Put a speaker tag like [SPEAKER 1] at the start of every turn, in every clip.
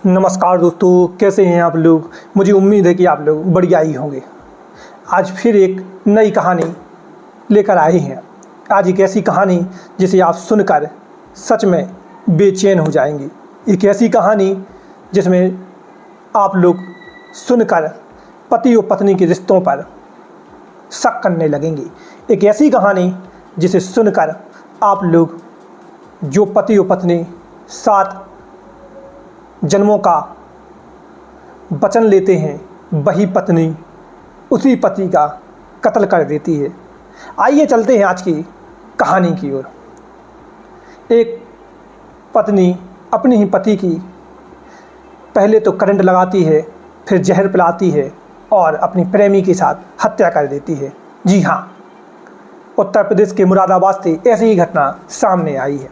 [SPEAKER 1] नमस्कार दोस्तों, कैसे हैं आप लोग। मुझे उम्मीद है कि आप लोग बढ़िया ही होंगे। आज फिर एक नई कहानी लेकर आए हैं। आज एक ऐसी कहानी जिसे आप सुनकर सच में बेचैन हो जाएंगे। एक ऐसी कहानी जिसमें आप लोग सुनकर पति और पत्नी के रिश्तों पर शक करने लगेंगे। एक ऐसी कहानी जिसे सुनकर आप लोग जो पति और पत्नी 7 जन्मों का वचन लेते हैं, वही पत्नी उसी पति का कत्ल कर देती है। आइए चलते हैं आज की कहानी की ओर। एक पत्नी अपने ही पति की पहले तो करंट लगाती है, फिर जहर पिलाती है और अपनी प्रेमी के साथ हत्या कर देती है। जी हाँ, उत्तर प्रदेश के मुरादाबाद से ऐसी ही घटना सामने आई है।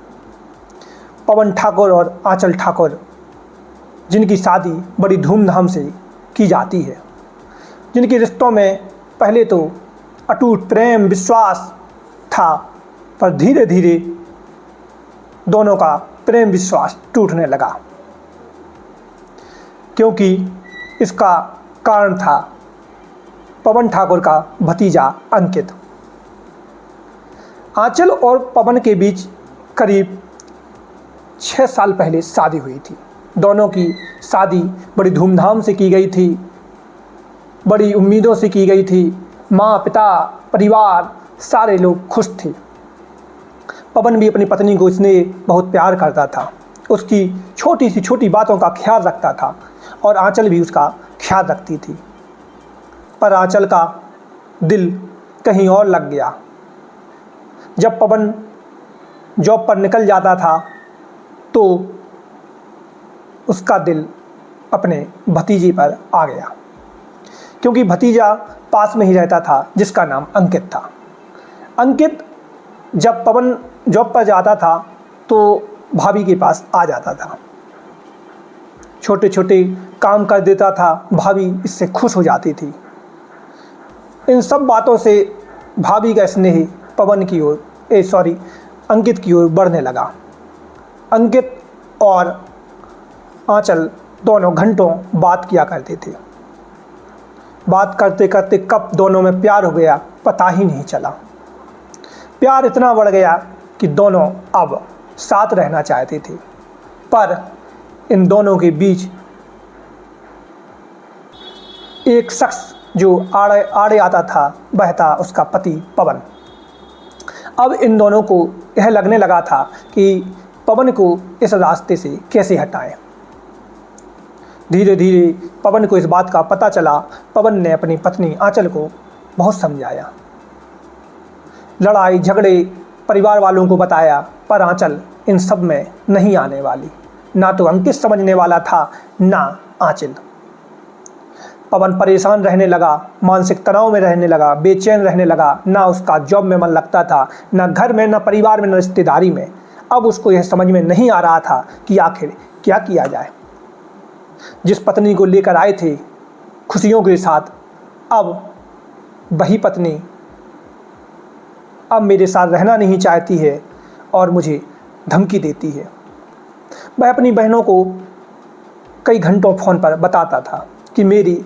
[SPEAKER 1] पवन ठाकुर और आंचल ठाकुर, जिनकी शादी बड़ी धूमधाम से की जाती है, जिनके रिश्तों में पहले तो अटूट प्रेम विश्वास था, पर धीरे धीरे दोनों का प्रेम विश्वास टूटने लगा, क्योंकि इसका कारण था पवन ठाकुर का भतीजा अंकित। आंचल और पवन के बीच करीब 6 साल पहले शादी हुई थी। दोनों की शादी बड़ी धूमधाम से की गई थी, बड़ी उम्मीदों से की गई थी। माँ पिता परिवार सारे लोग खुश थे। पवन भी अपनी पत्नी को स्नेह बहुत प्यार करता था, उसकी छोटी सी छोटी बातों का ख्याल रखता था और आंचल भी उसका ख्याल रखती थी। पर आंचल का दिल कहीं और लग गया। जब पवन जॉब पर निकल जाता था तो उसका दिल अपने भतीजे पर आ गया, क्योंकि भतीजा पास में ही रहता था जिसका नाम अंकित था। अंकित जब पवन जॉब पर जाता था तो भाभी के पास आ जाता था, छोटे छोटे काम कर देता था। भाभी इससे खुश हो जाती थी। इन सब बातों से भाभी का स्नेह पवन की ओर अंकित की ओर बढ़ने लगा। अंकित और आंचल दोनों घंटों बात किया करते थे। बात करते करते कब दोनों में प्यार हो गया पता ही नहीं चला। प्यार इतना बढ़ गया कि दोनों अब साथ रहना चाहते थे, पर इन दोनों के बीच एक शख्स जो आड़े आता था, वह था उसका पति पवन। अब इन दोनों को यह लगने लगा था कि पवन को इस रास्ते से कैसे हटाएं। धीरे धीरे पवन को इस बात का पता चला। पवन ने अपनी पत्नी आंचल को बहुत समझाया, लड़ाई झगड़े परिवार वालों को बताया, पर आंचल इन सब में नहीं आने वाली। ना तो अंकित समझने वाला था, ना आंचल। पवन परेशान रहने लगा, मानसिक तनाव में रहने लगा, बेचैन रहने लगा। ना उसका जॉब में मन लगता था, ना घर में, ना परिवार में, ना रिश्तेदारी में। अब उसको यह समझ में नहीं आ रहा था कि आखिर क्या किया जाए। जिस पत्नी को लेकर आए थे खुशियों के साथ, अब वही पत्नी अब मेरे साथ रहना नहीं चाहती है और मुझे धमकी देती है। वह अपनी बहनों को कई घंटों फ़ोन पर बताता था कि मेरी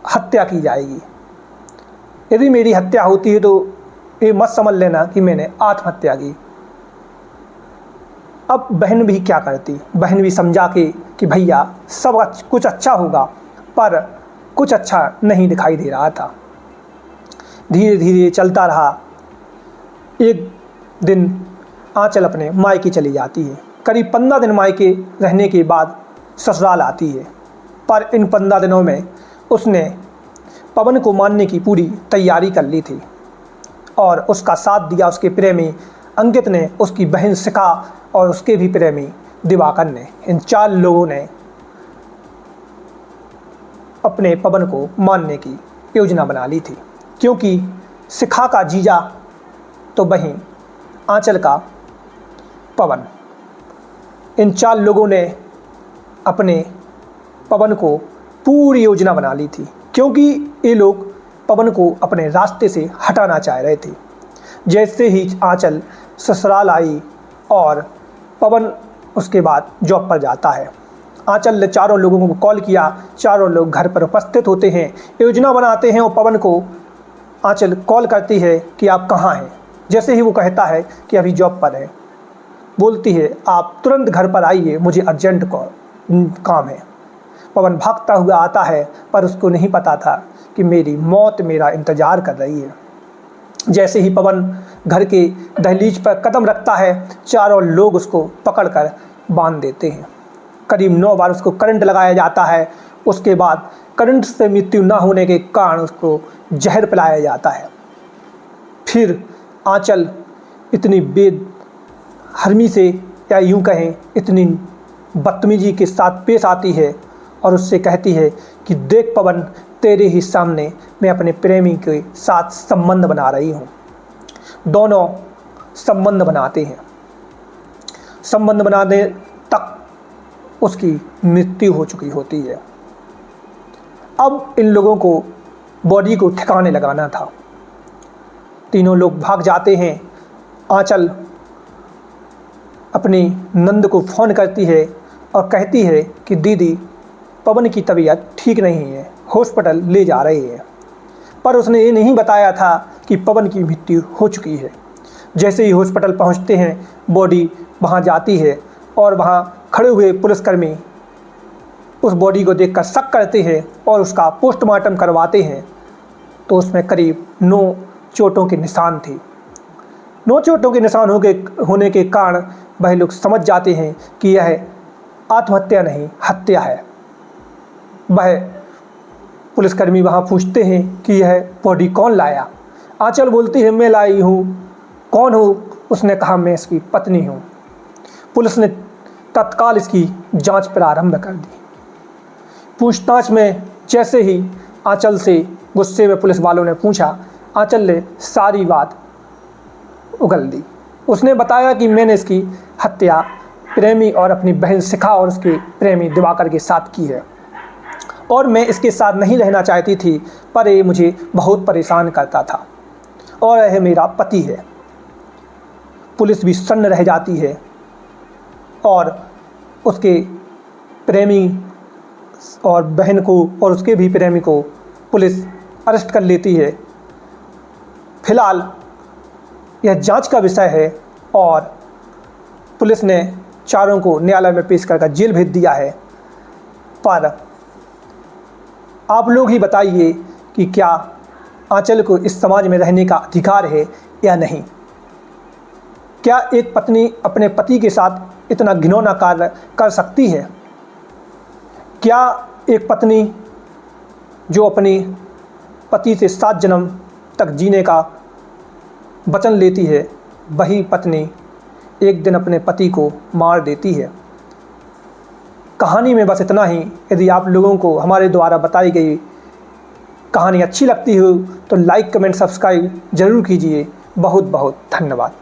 [SPEAKER 1] हत्या की जाएगी। यदि मेरी हत्या होती है तो ये मत समझ लेना कि मैंने आत्महत्या की। अब बहन भी क्या करती, बहन भी समझा के कि भैया सब कुछ अच्छा होगा, पर कुछ अच्छा नहीं दिखाई दे रहा था। धीरे धीरे चलता रहा। एक दिन आंचल अपने मायके चली जाती है। करीब 15 दिन मायके रहने के बाद ससुराल आती है, पर इन 15 दिनों में उसने पवन को मारने की पूरी तैयारी कर ली थी और उसका साथ दिया उसके प्रेमी अंकित ने, उसकी बहन शिखा और उसके भी प्रेमी दिवाकर ने। इन 4 लोगों ने अपने पवन को मारने की योजना बना ली थी, क्योंकि शिखा का जीजा तो वहीं आंचल का पवन। इन 4 लोगों ने अपने पवन को पूरी योजना बना ली थी, क्योंकि ये लोग पवन को अपने रास्ते से हटाना चाह रहे थे। जैसे ही आंचल ससुराल आई और पवन उसके बाद जॉब पर जाता है। आंचल ने चारों लोगों को कॉल किया, चारों लोग घर पर उपस्थित होते हैं, योजना बनाते हैं और पवन को आंचल कॉल करती है कि आप कहाँ हैं। जैसे ही वो कहता है कि अभी जॉब पर है, बोलती है आप तुरंत घर पर आइए, मुझे अर्जेंट काम है। पवन भागता हुआ आता है, पर उसको नहीं पता था कि मेरी मौत मेरा इंतज़ार कर रही है। जैसे ही पवन घर के दहलीज पर कदम रखता है, चारों लोग उसको पकड़कर बांध देते हैं। करीब 9 बार उसको करंट लगाया जाता है। उसके बाद करंट से मृत्यु न होने के कारण उसको जहर पिलाया जाता है। फिर आंचल इतनी बेहरमी से, या यूँ कहें इतनी बदतमीजी के साथ पेश आती है और उससे कहती है कि देख पवन, तेरे ही सामने मैं अपने प्रेमी के साथ संबंध बना रही हूँ। दोनों संबंध बनाते हैं। संबंध बनाने तक उसकी मृत्यु हो चुकी होती है। अब इन लोगों को बॉडी को ठिकाने लगाना था। तीनों लोग भाग जाते हैं। आंचल अपनी नंद को फ़ोन करती है और कहती है कि दीदी, पवन की तबीयत ठीक नहीं है, हॉस्पिटल ले जा रहे हैं। पर उसने ये नहीं बताया था कि पवन की मृत्यु हो चुकी है। जैसे ही हॉस्पिटल पहुंचते हैं, बॉडी वहां जाती है और वहां खड़े हुए पुलिसकर्मी उस बॉडी को देखकर शक करते हैं और उसका पोस्टमार्टम करवाते हैं। तो उसमें करीब 9 चोटों के निशान थे। 9 चोटों के निशान होने के कारण वह लोग समझ जाते हैं कि यह आत्महत्या नहीं, हत्या है। वह पुलिसकर्मी वहाँ पूछते हैं कि यह बॉडी कौन लाया। आंचल बोलती है मैं लाई हूँ। कौन हूँ? उसने कहा मैं इसकी पत्नी हूँ। पुलिस ने तत्काल इसकी जांच प्रारंभ कर दी। पूछताछ में जैसे ही आंचल से गुस्से में पुलिस वालों ने पूछा, आंचल ने सारी बात उगल दी। उसने बताया कि मैंने इसकी हत्या प्रेमी और अपनी बहन शिखा और उसके प्रेमी दिवाकर के साथ की है और मैं इसके साथ नहीं रहना चाहती थी, पर ये मुझे बहुत परेशान करता था और यह मेरा पति है। पुलिस भी सन्न रह जाती है और उसके प्रेमी और बहन को और उसके भी प्रेमी को पुलिस अरेस्ट कर लेती है। फिलहाल यह जांच का विषय है और पुलिस ने चारों को न्यायालय में पेश कर जेल भेज दिया है। पर आप लोग ही बताइए कि क्या आंचल को इस समाज में रहने का अधिकार है या नहीं? क्या एक पत्नी अपने पति के साथ इतना घिनौना कार्य कर सकती है? क्या एक पत्नी जो अपने पति से 7 जन्म तक जीने का वचन लेती है, वही पत्नी एक दिन अपने पति को मार देती है? कहानी में बस इतना ही। यदि आप लोगों को हमारे द्वारा बताई गई कहानी अच्छी लगती हो तो लाइक, कमेंट, सब्सक्राइब ज़रूर कीजिए। बहुत बहुत धन्यवाद।